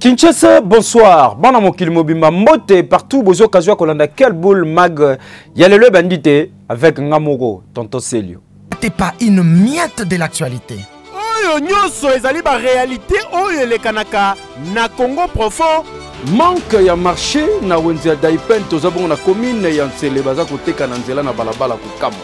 Kinshasa, bonsoir. Bon à mon kilmobimba mbote partout. Bozo Kazua Kolanda quel boule mag. Y'a le bandité avec Ngamoro, tonton Célio. T'es pas une miette de l'actualité. Oyo nyoso ezali ba réalité oyo le kanaka na Congo profond. Manque ya marché na wenza daipen tozabon na commune ya Ntsele baza koteka na nzela na balabala kokamo.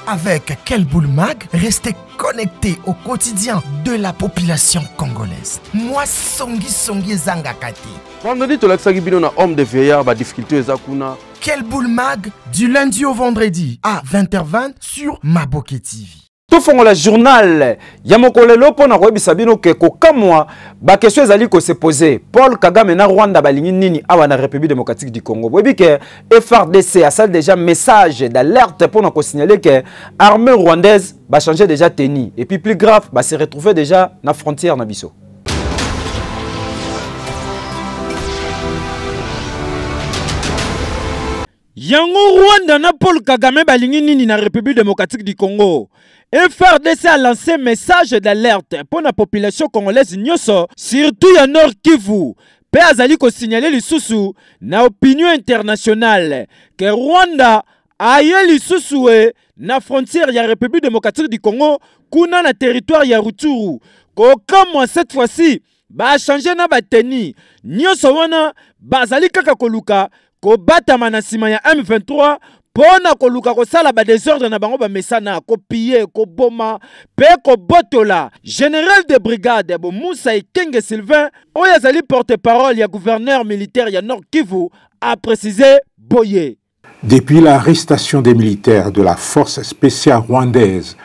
Avec quel boule mag, restez connectés au quotidien de la population congolaise. Moi, Songi Zanga Kati. Vendredi, tu l'as bino na homme de veillard, ba difficulté ezakuna. Quel boule mag, du lundi au vendredi à 20h20 sur Maboke TV. Tout fond la journal, Yamokolelo pona kwebisa bino ke kokamwa ba question ezali ko se poser. Paul Kagame na Rwanda balingi nini awa na République démocratique du Congo. Webi ke FRDC a ça déjà message d'alerte pour nous signaler que l'armée rwandaise va changer déjà tenue et puis plus grave va se retrouver déjà na frontière na biso. Yango Rwanda na Paul Kagame balingi nini na République démocratique du Congo. FRDC a lancé message d'alerte pour la population congolaise nyoso, surtout ya Nord Kivu. Pe azali ko signaler lisusu na opinion internationale que Rwanda aye lisusu na frontière ya République démocratique du Congo kuna na territoire ya Rutshuru. Ko comme cette fois-ci ba changer na bateni nyoso wana bazali kaka koluka ko batama na sima ya M23 pona ko luka ko sala ba désordre na bango ba mesana ko piller ko boma pe ko botola. Général de brigade bo Moussa Ekenge Sylvain oyazali porte-parole ya gouverneur militaire ya Nord Kivu a précisé boye. Depuis l'arrestation des militaires de la force spéciale rwandaise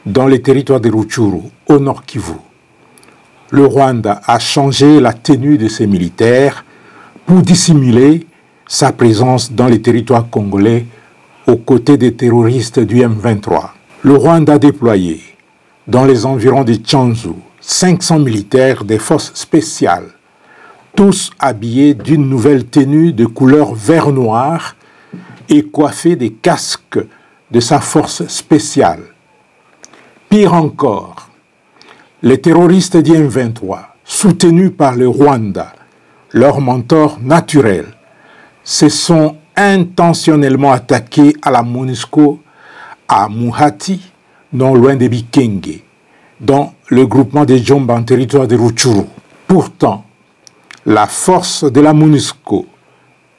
dans les territoires de Rutshuru au Nord Kivu, le Rwanda a changé la tenue de ses militaires pour dissimuler sa présence dans les territoires congolais aux côtés des terroristes du M23. Le Rwanda a déployé dans les environs de Tchanzu 500 militaires des forces spéciales, tous habillés d'une nouvelle tenue de couleur vert-noir et coiffés des casques de sa force spéciale. Pire encore, les terroristes du M23, soutenus par le Rwanda, leur mentor naturel, se sont intentionnellement attaqués à la MONUSCO à Muhati, non loin de Bikenge, dans le groupement des Djomba en territoire de Rutshuru. Pourtant, la force de la MONUSCO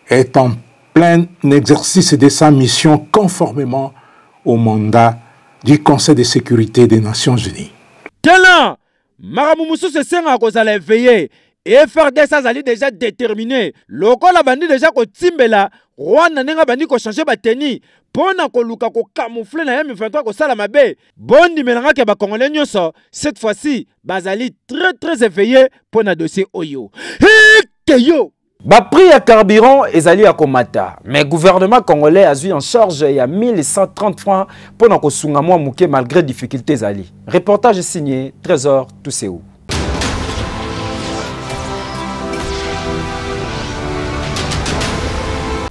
est en plein exercice de sa mission conformément au mandat du Conseil de sécurité des Nations Unies. Tela, Maramumusu se sent à cause à l'éveiller. Et FRDC azali déjà déterminé. Loko la bandi déjà ko timbela. Rwanda nenga bandi ko changer bateni. Pona ko luka ko camoufler na M23 ko sala mabe. Bondi menanga ke ba Congolais nyoso. Cette fois-ci, bazali très éveillé pour na dossier Oyo. Yo. Ba prix à carburant ezali à komata. Mais le gouvernement congolais a eu en charge il y a 1130 francs pour na ko sunga mwa muke malgré difficultés ali. Reportage signé Trésor Tousséou.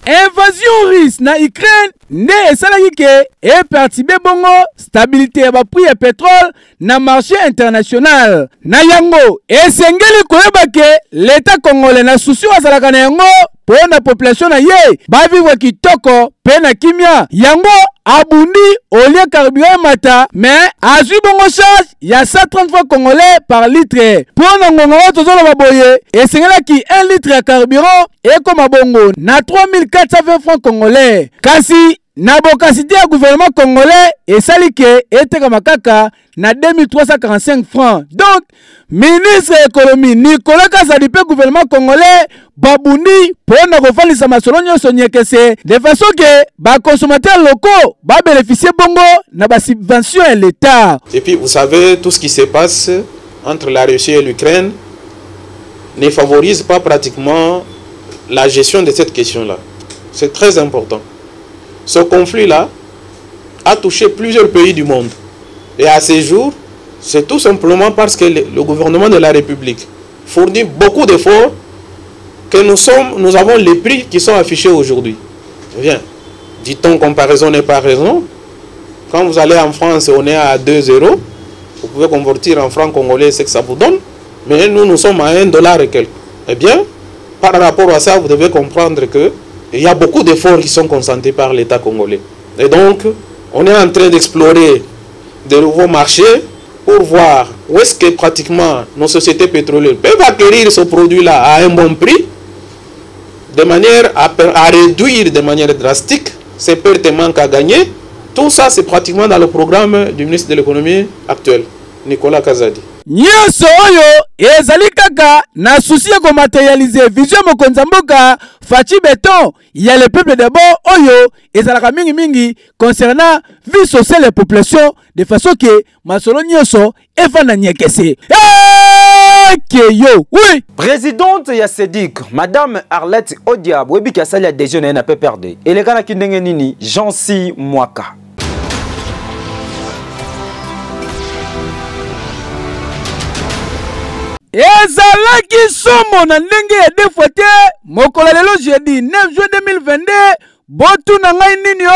Invasion russe na Ukraine ne esalaki ke eperturbe bongo stabilité ya prix ya pétrole na marché international. Na yango esengeli koyeba ke l'état congolais na susi azalaka na yango pour na population na ye ba vivre kitoko pe na kimia. Yango abundi olie carburant mata mais azui bongo charge ya 130 francs congolais par litre. Pour na ngonga tozolo baboye esengelaki 1 litre ya carburant ekoma bongo na 3420 francs congolais. Kasi na bokasité ya gouvernement congolais esali ke eteka makaka na 2345 francs. Donc ministre économie Nicolas Kazadi pe gouvernement congolais babundi pona kofalisa masolo nyonso nyekese de façon que ba consommateurs locaux ba bénéficier bongo na ba subvention à l'état. Et puis vous savez tout ce qui se passe entre la Russie et l'Ukraine ne favorise pas pratiquement la gestion de cette question-là. C'est très important. Ce conflit-là a touché plusieurs pays du monde. Et à ce jour, c'est tout simplement parce que le gouvernement de la République fournit beaucoup d'efforts que nous avons les prix qui sont affichés aujourd'hui. Bien, dit-on comparaison n'est pas raison. Quand vous allez en France, on est à 2 €. Vous pouvez convertir en francs congolais ce que ça vous donne. Mais nous sommes à $1 et quelques. Eh bien, par rapport à ça, vous devez comprendre qu'il y a beaucoup d'efforts qui sont consentis par l'État congolais. Et donc, on est en train d'explorer de nouveaux marchés pour voir où est-ce que pratiquement nos sociétés pétrolières peuvent acquérir ce produit-là à un bon prix, de manière à réduire de manière drastique ces pertes et manques à gagner. Tout ça, c'est pratiquement dans le programme du ministre de l'économie actuel, Nicolas Kazadi. Nyonso oyo ezali kaka na souci ya komaterialiser vision mokonzi mboka Faci Beton ya le peuple d'abord oyo ezalaka mingi mingi concernant vie sociale et population de façon que masolo nyonso efana nyekese. Yo, oui. Présidente ya Sedik, Madame Arlette Odia, webi ki asali ya déjeuner na PPRD. Elekana ki ndenge nini Jean-Si Mwaka. Ezalaki somo na ndenge ya defote mokolo lelo jeudi 9 juin 2022 botu na ngai nini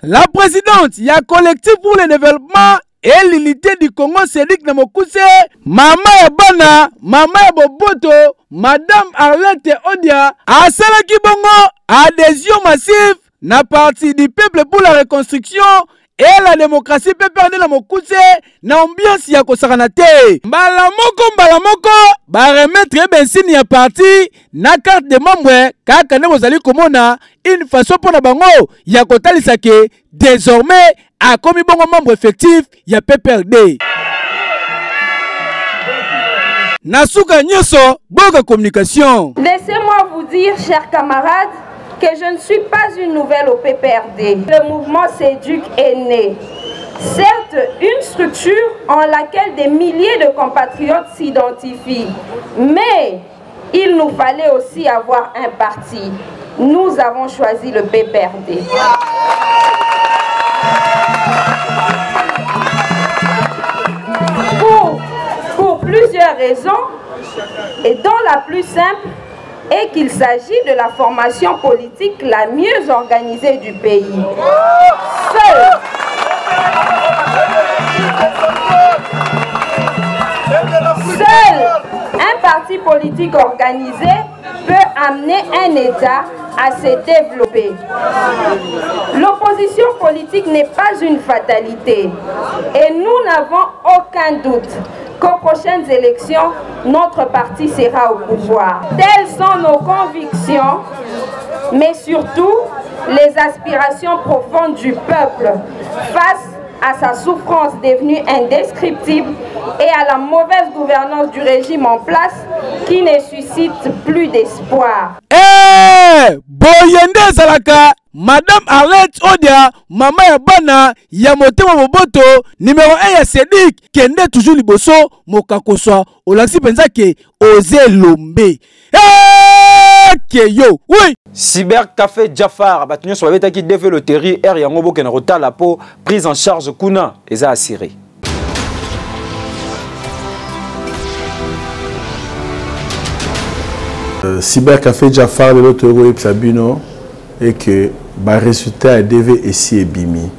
la présidente ya collectif pour le développement et l'unité du Congo Sedik na mokuse mama ya bana mama ya boboto Madame Arlette Odia asalaki bongo adhésion massive na parti du peuple pour la reconstruction et la démocratie peut perdre la mokuse na ambiance ya kosakana te mbala moko ba remettre bensini ya parti na carte de membre kaka ne bozali komona une façon pour na bango ya kotalisa ke désormais a komi bongo membre effectif ya PPRD. Nasuka nyoso boka communication. Laissez-moi vous dire, chers camarades, que je ne suis pas une nouvelle au PPRD. Le mouvement Séduc est né. Certes, une structure en laquelle des milliers de compatriotes s'identifient. Mais il nous fallait aussi avoir un parti. Nous avons choisi le PPRD. Pour plusieurs raisons, et dont la plus simple est qu'il s'agit de la formation politique la mieux organisée du pays. Seul un parti politique organisé peut amener un État à se développer. L'opposition politique n'est pas une fatalité et nous n'avons aucun doute qu'aux prochaines élections, notre parti sera au pouvoir. Telles sont nos convictions, mais surtout les aspirations profondes du peuple face à sa souffrance devenue indescriptible et à la mauvaise gouvernance du régime en place qui ne suscite plus d'espoir. Boyende Zalaka, Madame Arlette Odia, Mama ya bana, ya motema moboto, numéro 1 ya Sedik, kende toujours liboso, mokakoswa, olaksi penzake, oze lombe. Yo, oui. Cybercafé Jafar, batunyo sur la qui développe le terri, R yangobo ken rota la peau, prise en charge kuna, eza assuré. Cybercafé Jafar de l'autre Sabino et que le résultat DV et si est bimi.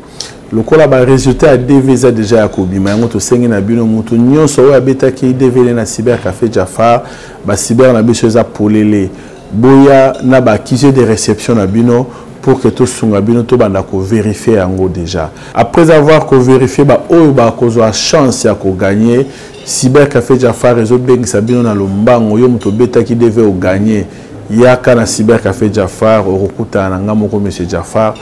Le résultat DV est déjà à Kobima. On a sengi na bino mutu nyonso oya beta ki DV na Cybercafé Jafar, ba cyber na biso za polele. Boya na ba kizé de réception na bino pour que tout sunga bino to banda ko vérifier yango déjà. Après avoir ko vérifier ba oyo ba kozwa chance ya ko gagner Cybercafé Jafar réseau bengi sabino na lombango yo muto beta ki deve o gagner yaka na Cybercafé Jafar okuta na ngamoko monsieur Jafar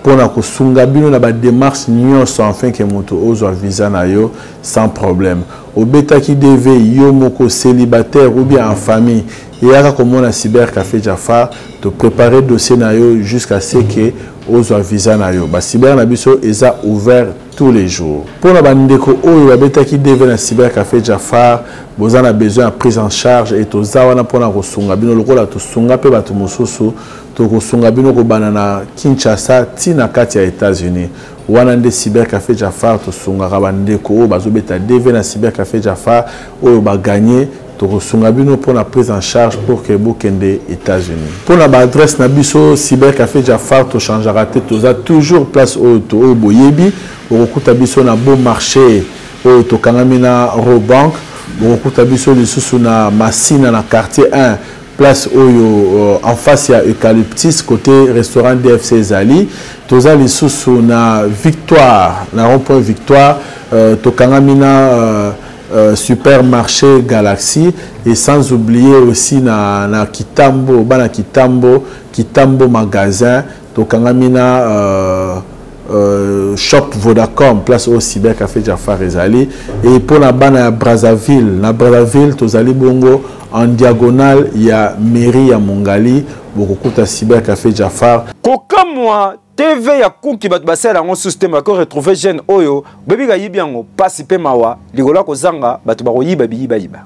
pona ko sunga bino na ba démarche nyonso enfin que muto ozwa visa na yo sans problème o beta ki deve yo moko célibataire ou bien en famille yaka comme na Cybercafé Jafar te préparer dossier na yo jusqu'à ce que ozwa visa na yo ba cyber na biso eza ouvert tous les jours pour na bandeko oyo babeta ki deve na Cybercafé Jafar bozana besoin de prise en charge et tozawa na pona ko sunga bino lokola to sunga pe batu mosusu to ko sunga bino ko banana Kinshasa tina kati ya États-Unis wana nde Cybercafé Jafar to sunga ka bandeko oyo bazobeta deve na Cybercafé Jafar oyo ba gagner to sunga bino pour la prise en charge pour que vous kende États-Unis. Pour la adresse na biso Cybercafé Jafar to changera te toza toujours place au to boyebi au kuta biso na bon marché au to kangamina Robank au kuta biso lisusu na Massina na quartier 1 place Oyo en face à Eucalyptus côté restaurant DFC Zali tozali sous na Victoire na rond-point Victoire tokangamina supermarché Galaxy et sans oublier aussi na Kitambo bana Kitambo magasin tokangamina shop Vodacom place au cyber café Jafar Ezali et pour la bana à Brazzaville tozali bongo en diagonale il y a mairie à Mongali beaucoup de cyber café Jafar kokamwa TV ya kuki bat basela ngo système ko retrouver jeune oyo bebi ga yibiango pasi pe mawa ligola ko zanga batu ba koyiba biyiba yiba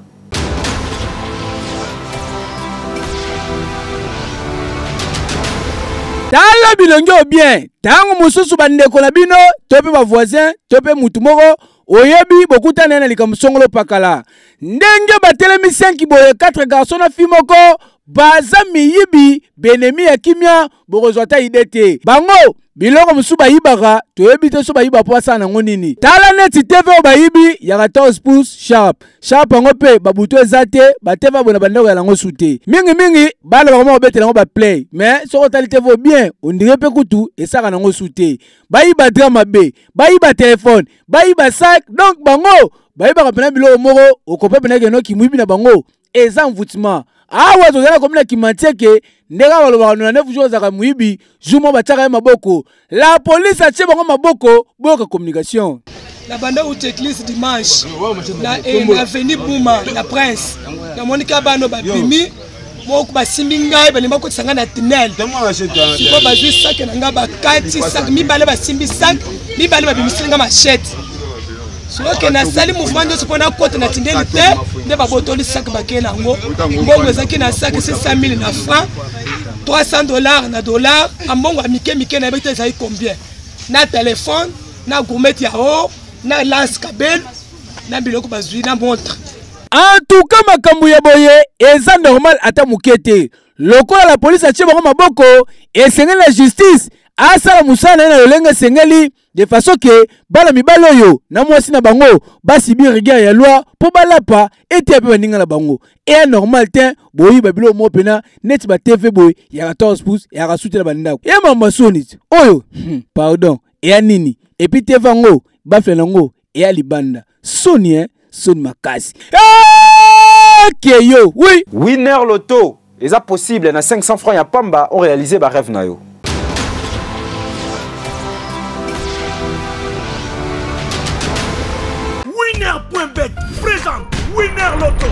tala bilongo bien tango mususu bandeko na bino tope ba voisin tope mutu moko oyebi bokutana na likambo songolo pakala ndenge batelemi 5 boye 4 garçons na fille moko baza miyibi benemi ya kimia bokozwata idete bango biloko musu bayibaka toyebi te so bayiba po asana ngo nini tala neti TV o bayibi ya 14 pouces sharp ngo pe babuto ezate bateva bona bandeko ya lango sute mingi bala bakoma obetela ngo ba play mais soko tali TV bien ondire pe kutu esaka nango sute bayiba drama be bayiba téléphone bayiba sac donc bango bayiba kapena biloko moko okope pena keno kimwibi na bango eza mvutima awa tozala komina kimatieke ndeka balobaka na 9 jours zaka muibi jumo bataka maboko la police atie bango maboko boka communication la banda ou église dimanche na avenue Bouma la Prince na monika bano babimi moko basimbi ngai balimba ko tsanga na tunnel siko bazwi sac na ngaba kati sac mibale basimbi sac mibale babimisi nga machette soki na sali mouvement de sopona côté na tindeli te nde babotoli sac bakena ngo mbongo ezaki na sac 600 000 na francs $300 na dollar ambongo amike na bete ezali combien na téléphone na gourmet ya or na lance kabel na biloko bazwi na montre en tout cas makambo ya boye eza normal ata mukete lokola la police atie bango maboko esengeli la justice asala musala na lolenga sengeli de façon que bala mibalo yo na mwasi na bango basibi regard ya loi po balapa ete pe baninga na bango et normal te boyi babilo mo pena net ba TV boy ya 14 pouces ya rasutela bandako e mama soni oyo pardon et nini et puis TV ngo ba felango et libanda soni soni makasi que yo oui winner loto eza possible na 500 francs ya pamba on réaliser ba rêve na yo Winner.bet présente Winner Loto.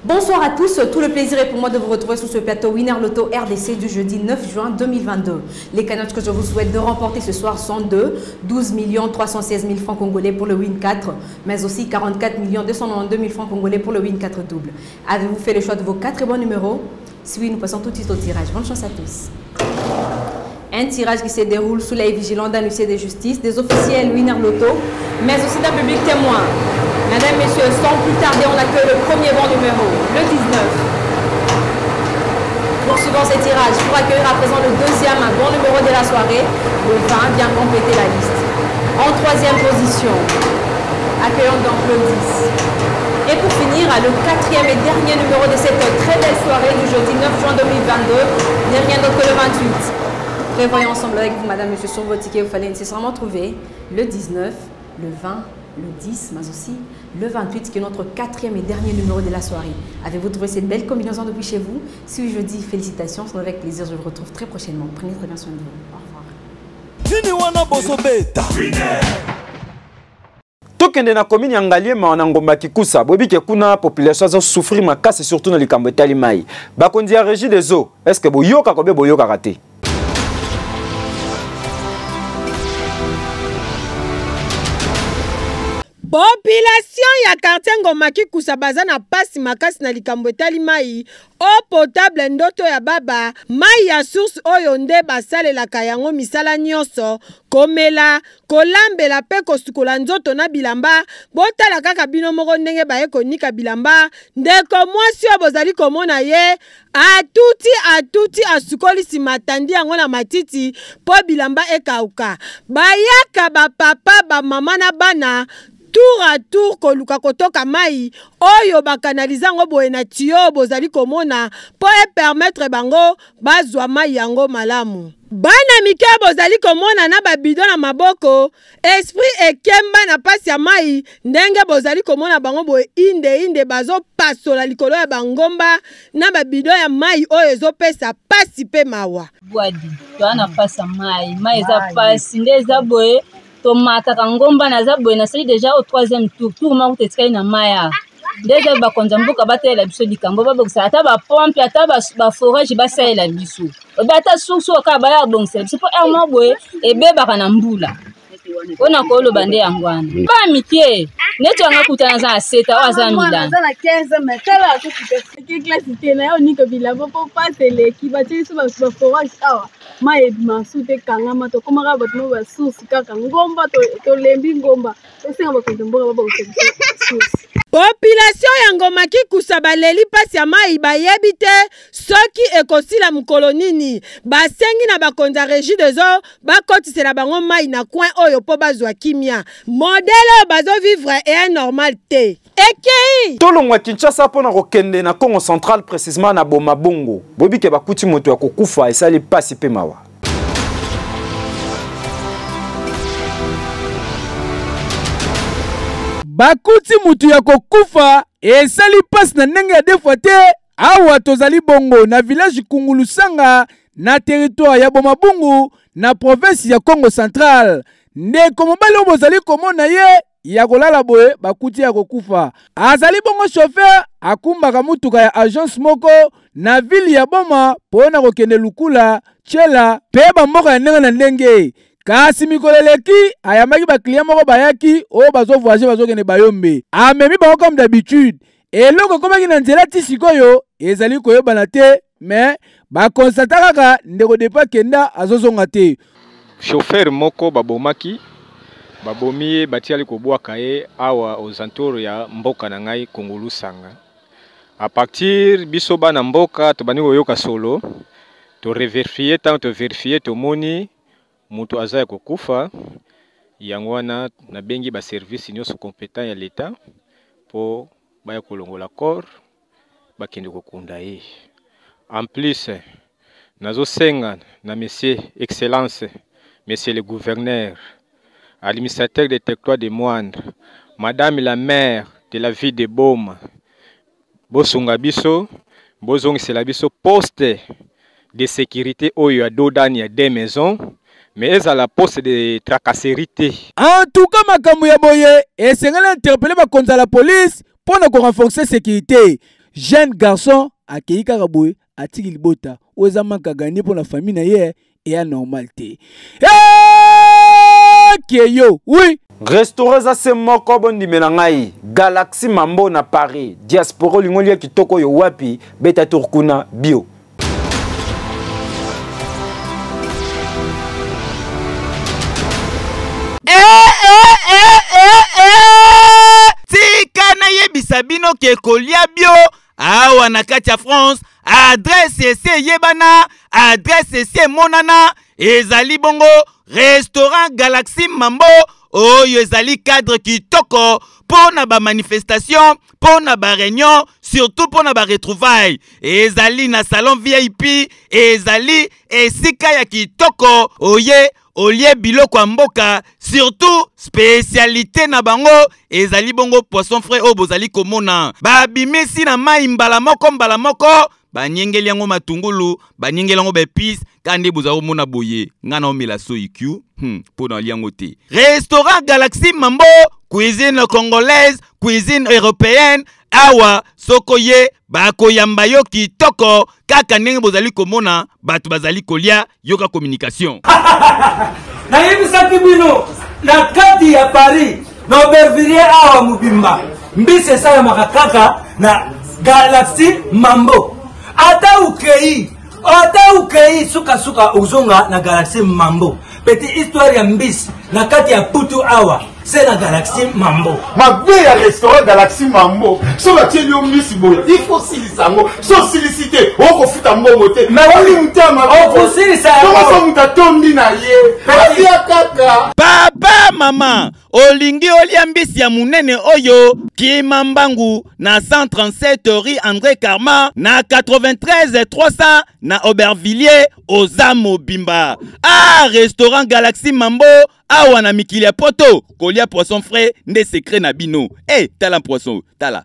Bonsoir à tous, tout le plaisir est pour moi de vous retrouver sur ce plateau Winner Loto RDC du jeudi 9 juin 2022. Les cagnottes que je vous souhaite de remporter ce soir sont de 12 316 000 francs congolais pour le Win 4, mais aussi 44 292 000 francs congolais pour le Win 4 double. Avez-vous fait le choix de vos 4 bons numéros? Si oui, nous passons tout de suite au tirage. Bonne chance à tous. Un tirage qui se déroule sous l'œil vigilant d'un huissier de justice, des officiels Winner Loto, mais aussi d'un public témoin. Mesdames, Messieurs, sans plus tarder, on accueille le premier bon numéro, le 19. Poursuivant ces tirages, pour accueillir à présent le deuxième bon numéro de la soirée, le 20 vient compléter la liste. En troisième position, accueillons donc le 10. Et pour finir, le quatrième et dernier numéro de cette très belle soirée du jeudi 9 juin 2022, n'est rien d'autre que le 28. Prévoyons ensemble avec vous, madame, monsieur, sur vos tickets, vous fallait nécessairement trouver le 19, le 20, le 10, mais aussi le 28, qui est notre quatrième et dernier numéro de la soirée. Avez-vous trouvé cette belle combinaison depuis chez vous? Si oui, je dis félicitations, c'est avec plaisir, je vous retrouve très prochainement. Prenez très bien soin de vous. Au revoir. Tokende na commune ya Ngaliema na ngomba Kikusa bobi ke kuna population zo souffrir makasi surtout na likambo etali mai bakondi ya régie des eaux est-ce que boyoka kobe boyoka raté population ya quartier Ngoma Kikusa baza na pasi makasi na likambo etali mai eau potable ndoto ya baba mai ya source oyo nde basalelaka yango misala nyonso komela kolambela pe kosukola nzoto na bilamba botala kaka bino moko ndenge baye konika bilamba ndeko mwasi oyo bozali komona ye atuti asukolisi matandi yango na matiti po bilamba ekauka bayaka bapapa bamama na bana tour à tour koluka kotoka mai oyo bakanaliza ngo boye na tio bozali komona po permettre bango bazwa mai yango malamu. Bana mike bozali komona na babido na maboko esprit ekemba na pasi ya mai ndenge bozali komona bango boye inde bazo pasola likolo ya bangomba na babido ya mai oyo ezopesa pasi pe mawa. Bwadi to na pasa mai eza pasi ndeza boye to mata kangomba na za boye na sali déjà au 3e tour ma kutetika na maya. Déjà ba konza mboka batela biso likambo ba bokisa ata ba pompe ata ba forage ba saela biso. Bata source ka ba ya bon c'est pour ermo boye ebeba kana mbula. Ona ko lo bande yangwana. Ba mikie neto nga kutana za 7 wa za Milan. Za na 15 metela ko ki classe tena yo niko bilabo po pasele ki ba tiso ba forage awa. Mai masute kanga mato komaka batmo ba source kaka ngomba to lembi ngomba. Osenga ba konza mboka ba bokisa source. Population ya Ngoma Kikusa baleli pasi ya mai bayebi te soki ekosila mukolo nini basengi na bakonza régie des eaux bakotisela bango mai na coin oyo po bazwa kimia modèle bazo vivre est normal te ekei tolongwa Kinshasa pona kokende na Congo central précisément na Boma Bongo bobike bakuti moto ya kokufa esali pasi pe mawa. Bakuti mutu ya kokufa esali pasi na ndenge ya defwa te awa tozali bongo na village Kungulusanga na territoire ya Boma Bongo na province ya Congo central. Ndeko mobali oyo bozali komona ye ya kolala boye bakuti ya kokufa azali bongo chauffeur akumbaka mutuka ya agence moko na ville ya Boma pona kokende lukula chela pe bamboka ya ndenge na ndenge. Kasi mikoleleki ayamaki ba client moko bayaki o bazo voyager bazo kene bayombe amemi ba comme d'habitude eloko komaki na nzela ti sikoyo ezali koyebana te mais ba constate kaka ndeko depa kenda azozonga te. Chauffeur moko babomaki babomi batiali kobwaka ye awa aux alentours ya mboka na ngai Kungulusanga. A partir biso bana mboka to bani koyoka solo to revérifier tant to vérifier to moni mutu azaya kokufa yangwana na bengi ba service nyonso compétent ya l'état po baya kolongola corps bakende kokunda ye. En plus nazo senga na monsieur excellence monsieur le gouverneur administrateur des territoires de Moindre madame la maire de la ville de Boma bosunga biso bozongisela biso poste de sécurité oyo ya dodani ya des maisons mais à la poste de tracasserie. En tout cas, makambo ya boye esengeli interpeller bakonzi la police pour na ko renforcer sécurité. Jeune garçon akei kaka boye atiki libota oza makaga ni pour la famille na ye et à normalité. Keyo, oui. Restaurant za se moko bondi menangai Galaxy Mambo na Paris diaspora lingoli kitoko yo wapi beta turkuna bio. Tika na yebisa bino ke kolia bio awa na kati ya France adresse ese yebana adresse ese monana ezali bongo restaurant Galaxy Mambo oyo ezali cadre kitoko pona ba manifestation pona ba réunion surtout pona ba retrouvailles ezali na salon VIP ezali esika ya kitoko oye olie biloko ya mboka surtout spécialité na bango ezali bongo poisson frais o bozali komona babimisi na mai mbala moko banyengeli yango matungulu banyengeli yango bepice kandi bozali komona boye ngana omela soiq pona liango te. Restaurant Galaxy Mambo cuisine congolaise cuisine européenne awa soko ye bakoyamba yo kitoko kaka ndenge bozali komona bato bazali kolia yoka communication. Na yebisaki bino na kati ya Paris na Aubervilliers awa mubimba mbisi esala makakaka na Galaxy Mambo ata ukei suka uzonga na Galaxy Mambo petite histoire ya mbisi na kati ya putu awa c'est la Galaxy Mambo. Ma vie à restaurant Galaxy Mambo. So la tienne au miss boy. Il faut silisango. So silicité. On confite à mon moté. Mais on est monté à ma. On faut silisango. Comment ça monte à tomber na ye? Papa papa mama olingi olia mbisi ya munene oyo Kima Mbangu na 137 rue André Karma na 93 300 na Aubervilliers Oza Mobimba. Ah, restaurant Galaxy Mambo awa na mikili ya poto kolia poisson frais nde secret na bino. Eh, tala poisson, tala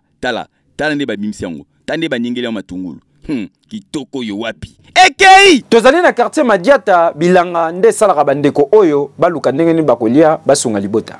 nde ba bimsi yango. Tande ba nyingeli ya matungulu. Kitoko yo wapi. Ekei tozali na quartier Madiata bilanga nde salaka bandeko oyo baluka ndenge ni bakolia basunga libota.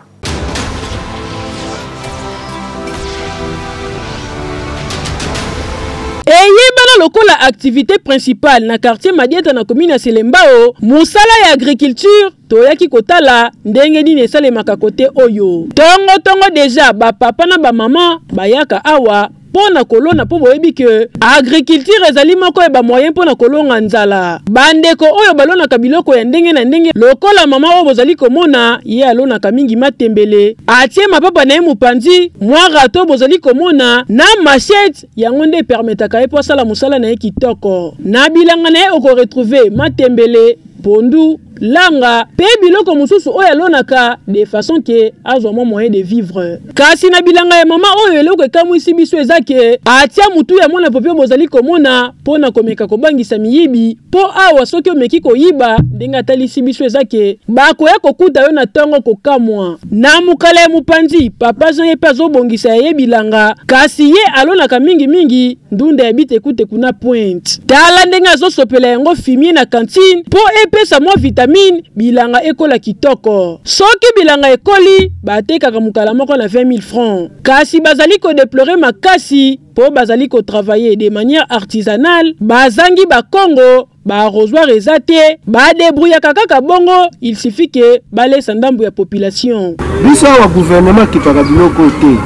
Eyebana lokola activité principale na quartier Madiata na commune ya Selembao, musala ya agriculture toyaki kotala ndenge nini esalemaka kote oyo. Tongo deja ba papa na ba mama bayaka awa pona kolona po boyebi ke agriculture ezali moko eba moyen pona kolonga nzala. Bandeko oyo balonaka biloko ya ndenge na ndenge lokola mama oyo bozali komona ye alonaka mingi matembele atie mapapa na ye mopanzi mwa rato bozali komona na machette yango nde permetaka ye po asala mosala na ye kitoko. Na bilanga na ye okoretrouve matembele, pondu, langa pe biloko mosusu oyo alonaka de façon que azwa moyen de vivre. Kasi na bilanga ya mama oyo eloko ekamwisi biso ezake atia mutu ya mwana popio bozali komona pona komeka kobangisa miyibi po awa soki omeki koyiba ndenge atalisi biso ezake bakoya kokuta yo na tongo kokamwa. Na mukala ya mupanzi papa Jean yepe azobongisa ya ye bilanga kasi ye alonaka mingi ndunda ya bite kute kuna point. Tala ndenge azosopela yango fumier na cantine po epesa mwa vitamine bilanga ekola kitoko. Soki bilanga ekoli batekaka mukala moko na 20 000 francs. Kasi bazali ko déplorer makasi po bazali ko travailler de manière artisanale, bazangi ba Congo ba arrosoir ezate ba débrouiller kaka bongo, il suffit que balesa ndambu ya population. Biso wa gouvernement kipaka biloko te.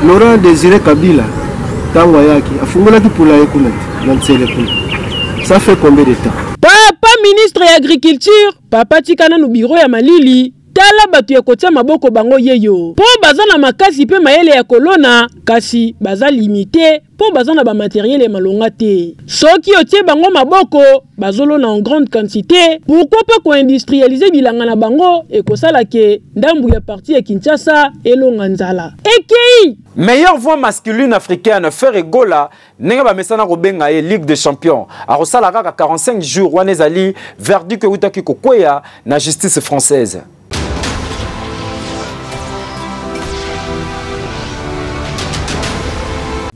Laurent Désiré Kabila tango yaki afungolaki pula ekuna na ntsele kuna. Ça fait combien de temps? Papa ministre ya agriculture, papa tikana no bureau ya Malili, tala batu ya kotia maboko bango yeyo. Po bazana makasi pe mayele ya kolona, kasi baza limité, po bazana ba matériel ya malonga te. Soki otie bango maboko, bazolona en grande quantité, pourquoi pas ko industrialiser bilanga na bango et kosala ke ndambu ya parti ya Kinshasa elonga nzala. Ekei meilleure voix masculine africaine Ferre Gola nenga ba mesana robenga e Ligue des Champions arosala kaka 45 jours wana ezali verdict utaki kokwea na justice française.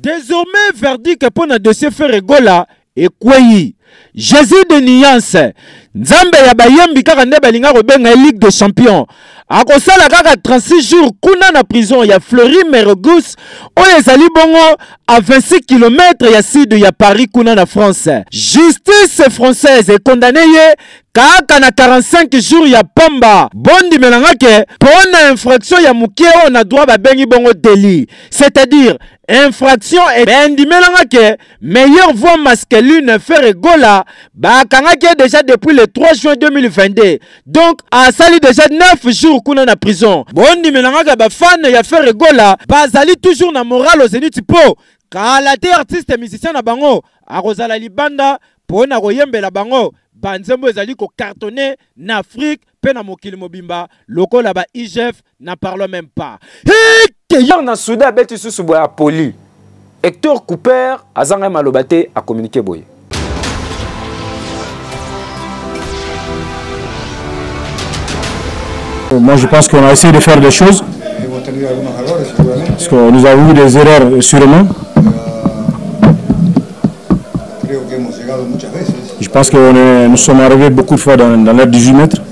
Désormais verdict pour na dossier Ferre Gola et kwei Jésus de nuance Nzambe ya bayembi kaka nde balinga robenga Ligue des Champions akosala kaka 36 jours kuna na prison ya Fleury Mergus oyo ezali bongo à 26 km ya sud ya Paris kuna na France. Justice française est condamné ye kaka na 45 jours ya pamba bondi melangake pona infraction ya mukie on na droit babengi bongo délit, c'est-à-dire infraction et bendi melangake meilleure voix masculine Ferre Gola bakangaki déjà depuis le 3 juin 2022, donc asali déjà 9 jours kuna na prison. Bondi melangaka ba fan ya Ferre Gola bazali toujours na moral au zénith po kala te artiste musicien na bango akozala libanda pona koyembela bango banzembo ezali ko cartonner na Afrique pe na mokili mobimba lokola ba IGF na parle même pas. Hier na Soudan beti susu boya poli Hector Cooper azanga malobate a communiquer boye. Moi je pense qu'on a essayé de faire des choses parce que nous avons eu des erreurs sûrement. Je pense que nous sommes arrivés beaucoup de fois dans l'air 18 mètres.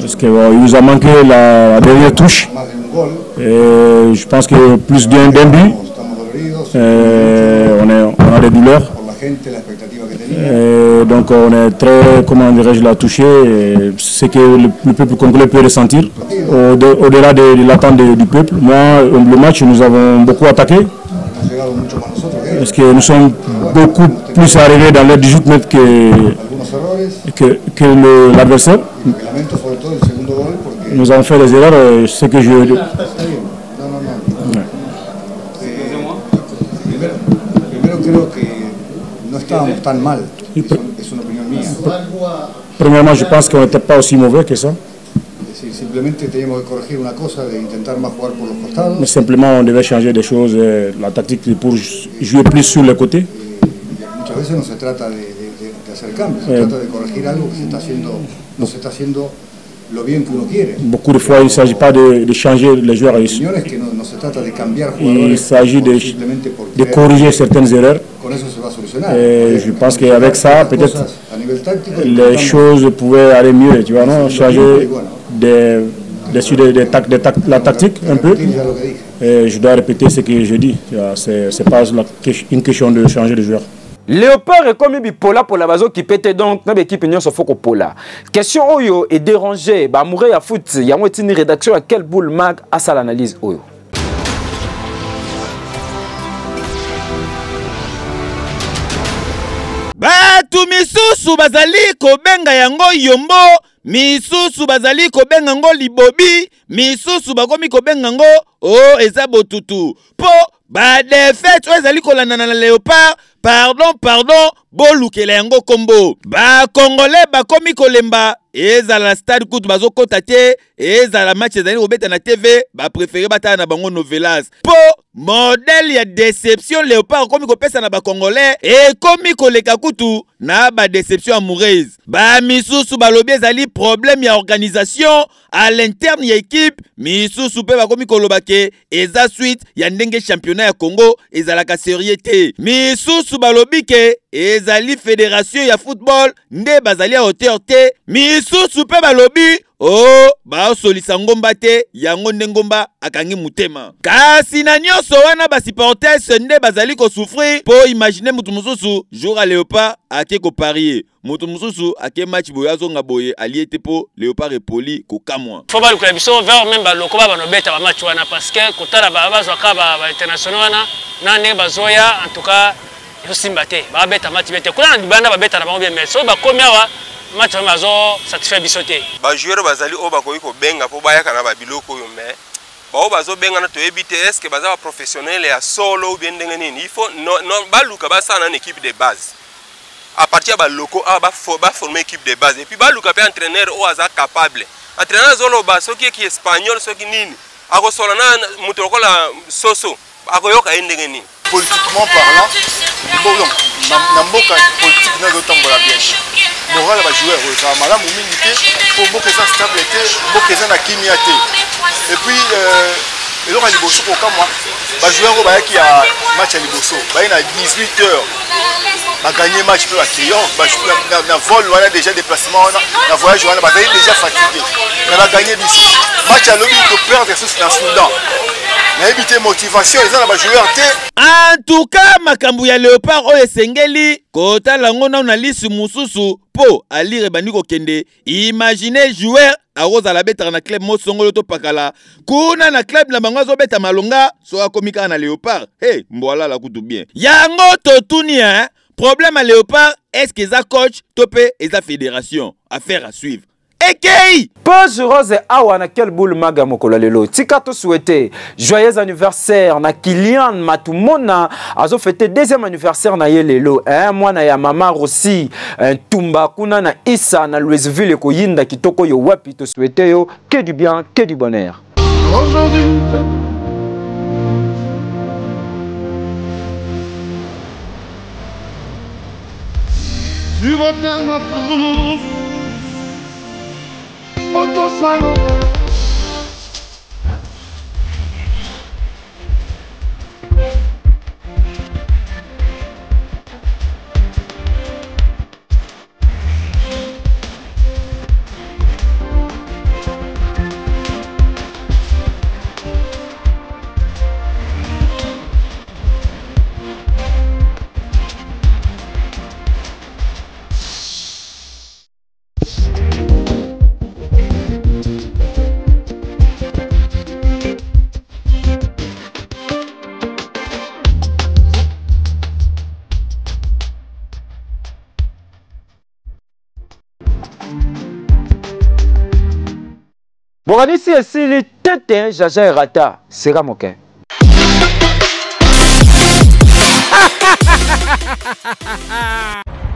Parce qu'il nous a manqué la dernière touche. Et je pense que plus d'un but, on a des douleurs. Et donc on est très, comment dirais-je, la toucher. C'est que le peuple congolais peut ressentir au-delà de l'attente du peuple. Moi, le match, nous avons beaucoup attaqué. Parce que nous sommes beaucoup plus arrivés dans les 18 mètres que l'adversaire. Nous avons fait des erreurs, ce que je... Premièrement, je pense qu'on n'était pas aussi mauvais que ça. Simplemente teníamos que corregir una cosa, de intentar más jugar por los costados. Mais simplement, on devait changer des choses, la tactique pour jouer plus sur les côtés. Muchas veces no se trata de hacer cambios, se trata de corregir algo que no se está haciendo lo bien que uno quiere. Beaucoup de fois, il ne s'agit pas de changer les joueurs. Es que no se trata de cambiar il s'agit de corriger certaines erreurs. Con eso se va a solucionar. Et je pense qu'avec ça, peut-être, les choses pouvaient aller mieux, tu vois, non? Changer la tactique un peu. Et je dois répéter ce que je dis. Ce n'est pas une question de changer de joueur. Léopard est comme bipola pour la bazo qui pète donc dans l'équipe union sofoko pola. Question oyo est dérangé, bah mourir à foot, il y a une rédaction à quelle boule mag à ça l'analyse oyo. Batu misusu bazali kobenga yango yombo, misusu bazali kobenga yango libobi, misusu bakomi kobenga yango oh eza botutu. Po ba defete ezali kolanda na Léopard, pardon, bolukela yango kombo. Ba Congolais bakomi kolemba, ezala stade kutu bazokota te, ezala match ezali kobeta na TV, ba préféré batala na bango novelas. Po modèle ya déception Léopard komi kopesa na ba Congolais et komi koleka kutu na ba déception amoureuse. Ba misusu balobi ezali problème ya organisation à l'interne ya équipe, misusu pe bakomi kolobake eza suite ya ndenge championnat ya Congo ezalaka sérieux te. Misusu balobi ke ezali fédération ya football nde bazali à hauteur te. Misusu pe balobi oh ba solisa ngomba te yango nde ngomba akangi mutema. Kasi na nyonso wana ba supporters nde bazali ko souffrir po imaginer mutu mususu jour à Léopard ake ko parier. Mutu mususu ake match boya zonga boye aliete po Léopard et poli ko kamwa. Faut ba le club so vers même ba loko ba no beta ba match wana parce que kotala ba bazwaka ba international wana na ne bazoya en tout cas yo simba te ba beta match beta kuna na banda ba beta na bango bien mais so ba komia wa match wana bazo satisfait bisote. Ba joueur bazali o ba ko benga po ba yakana ba biloko yo mais ba bazo benga na to ebite est-ce que baza professionnel ya solo ou bien ndenge nini il faut non ba luka ba sana une équipe de base. À partir de locaux, ba former équipe de base et puis ba luka pe entraîneur o aza capable. Entraîneur zolo ba soki ki espagnol soki nini. Ako solana mutoko la soso. Ako yoka ndenge nini. Politiquement parlant, bon donc na mboka politique na zotambola bien. Moral ba joueur ça malamu mingi te pour mboka ça stable te, mboka ça na kimia te. Et puis et donc à liboso ko kamwa ba joueur ba yaki ya match à liboso, ba ina 18h. Ba gagner match pour la triomphe, ba na vol wala déjà déplacement na voyage wala ba déjà fatigué. Mais ba gagner biso. Match à lobby ko perdre sur dans Soudan. Na éviter motivation les na ba joueur te. En tout cas makambu ya Léopard o esengeli kota lango na lisi mususu po alire bandiko kende. Imaginez joueur aroza la beta na club mosongolo to pakala kuna na club na bango zo beta malonga so akomika na Léopard. Hey mboala la kutu bien. Yango totuni hein. Problème à Léopard, est-ce que ça coach, topé et sa fédération? Affaire à suivre. Ekei! Pose rose awa na quel boule maga mokolo lelo. Tika to souhaiter joyeux anniversaire na Kylian Matumona. Azo fêté deuxième anniversaire na yelelo. Moi na ya mama aussi. Tumba kuna na Issa na Louisville ko yinda kitoko yo wapi to souhaiter yo. Que du bien, que du bonheur. Aujourd'hui. Tu vas bien m'apprendre au ton salon. Boranisi esili tete jaja rata sera moke.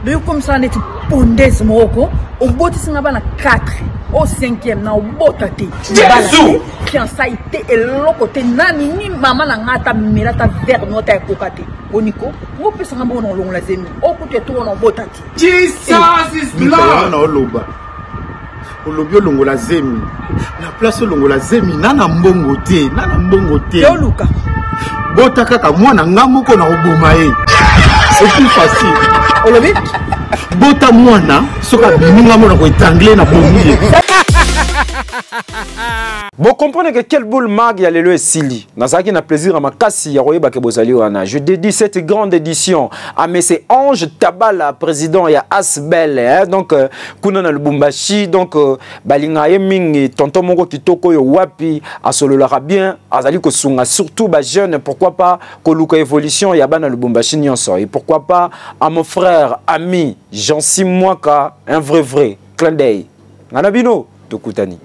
Le comme ça n'est pondé ce moko, au bout de 4. au 5e na obotate fiançailles te eloko te nani ni mama na ngata mirata vers nota ya kokate oniko ngo pesa ngamo na longola zemi okute to na obotate Jesus is Lord na oloba olobi olongola zemi na place olongola zemi nana mbongo te oluka bota kaka mwana ngamoko na oboma ye c'est plus facile olobi bota mwana soka bininga mona ko étangler na bomuye. Bon, comprenez que quel boule mag y a le Sili. Nazaki na plaisir à ma kassi ya royeba ke bozali wana. Je dédie cette grande édition à Messé Ange Tabala, président ya Asbel, hein? Donc kuna na Lubumbashi, donc balinga yemingi tonton moko kitoko yo wapi asololara bien, azali ko sunga surtout ba jeune, pourquoi pas koluka évolution ya bana Lubumbashi nyonso. Et pourquoi pas à mon frère ami Jean-Sim Mwaka, un vrai clin d'œil. Nganabino Tokutani.